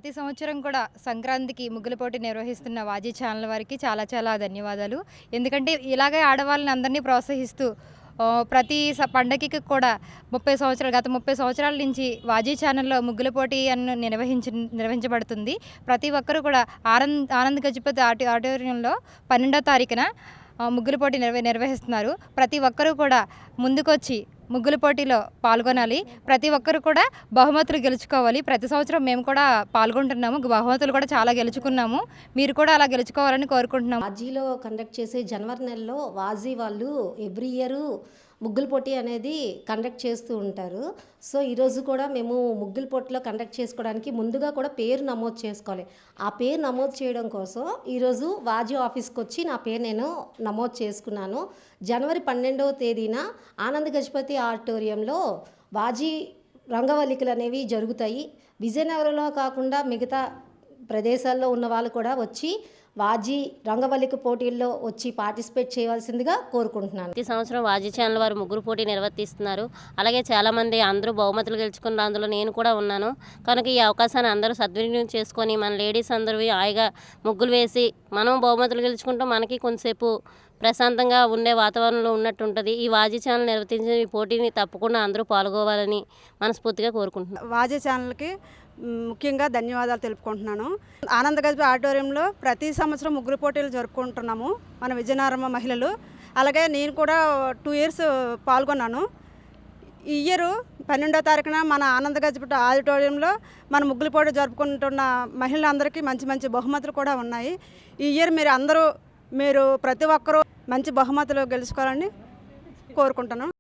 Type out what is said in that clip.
ప్రతి సంవత్సరం కూడా సంక్రాంతికి ముగ్గుల పోటీ నిర్వహిస్తున్న వాజీ ఛానల్ వారికి చాలా చాలా ధన్యవాదాలు. ఎందుకంటే ఇలాగే ఆడవాళ్ళని అందరినీ ప్రోత్సహిస్తూ ప్రతి పండగకి కూడా గత 30 సంవత్సరాల నుంచి వాజీ ఛానల్లో ముగ్గుల పోటీ అని నిర్వహించబడుతుంది. ప్రతి ఒక్కరూ కూడా ఆనంద్ గజపతి ఆడిటోరియంలో 12వ తారీఖున ముగ్గుల పోటీ నిర్వహిస్తున్నారు. ప్రతి ఒక్కరూ కూడా ముందుకొచ్చి ముగ్గుల పోటీలో పాల్గొనాలి. ప్రతి ఒక్కరు కూడా బహుమతులు గెలుచుకోవాలి. ప్రతి సంవత్సరం మేము కూడా పాల్గొంటున్నాము. బహుమతులు కూడా చాలా గెలుచుకున్నాము. మీరు కూడా అలా గెలుచుకోవాలని కోరుకుంటున్నాము. వాజీలో కండక్ట్ చేసే జనవరి నెలలో వాజీ వాళ్ళు ఎవ్రీ ఇయర్ ముగ్గుల పోటీ అనేది కండక్ట్ చేస్తూ ఉంటారు. సో ఈరోజు కూడా మేము ముగ్గుల పోటీలో కండక్ట్ చేసుకోవడానికి ముందుగా కూడా పేరు నమోదు చేసుకోవాలి. ఆ పేరు నమోదు చేయడం కోసం ఈరోజు వాజీ ఆఫీస్కి వచ్చి నా పేరు నేను నమోదు చేసుకున్నాను. జనవరి 12వ తేదీన ఆనంద్ గజపతి ఆడిటోరియంలో వాజీ రంగవల్లికలు అనేవి జరుగుతాయి. విజయనగరంలో కాకుండా మిగతా ప్రదేశాల్లో ఉన్న వాళ్ళు కూడా వచ్చి వాజీ రంగవల్లిక పోటీల్లో వచ్చి పార్టిసిపేట్ చేయవలసిందిగా కోరుకుంటున్నాను. ప్రతి సంవత్సరం వాజీ ఛానల్ వారు ముగ్గురు పోటీ నిర్వర్తిస్తున్నారు. అలాగే చాలామంది అందరూ బహుమతులు గెలుచుకున్న అందులో నేను కూడా ఉన్నాను. కనుక ఈ అవకాశాన్ని అందరూ సద్వినియోగం చేసుకొని మన లేడీస్ అందరూ హాయిగా ముగ్గులు వేసి మనం బహుమతులు గెలుచుకుంటూ మనకి కొంతసేపు ప్రశాంతంగా ఉండే వాతావరణంలో ఉన్నట్టు ఉంటుంది. ఈ వాజీ ఛానల్ నిర్వర్తించిన ఈ పోటీని తప్పకుండా అందరూ పాల్గొవాలని మనస్ఫూర్తిగా కోరుకుంటున్నాను. వాజీ ఛానల్కి ముఖ్యంగా ధన్యవాదాలు తెలుపుకుంటున్నాను. ఆనంద్ గజపతి ఆడిటోరియంలో ప్రతి సంవత్సరం ముగ్గురు పోటీలు జరుపుకుంటున్నాము మన విజయనగరం మహిళలు. అలాగే నేను కూడా 2 years పాల్గొన్నాను. ఈ ఇయర్ 12వ తారీఖున మన ఆనంద్ గజపతి ఆడిటోరియంలో మన ముగ్గులు పోటీ జరుపుకుంటున్న మహిళలందరికీ మంచి మంచి బహుమతులు కూడా ఉన్నాయి. ఈ ఇయర్ మీరు ప్రతి ఒక్కరూ మంచి బహుమతులు గెలుచుకోవాలని కోరుకుంటున్నాను.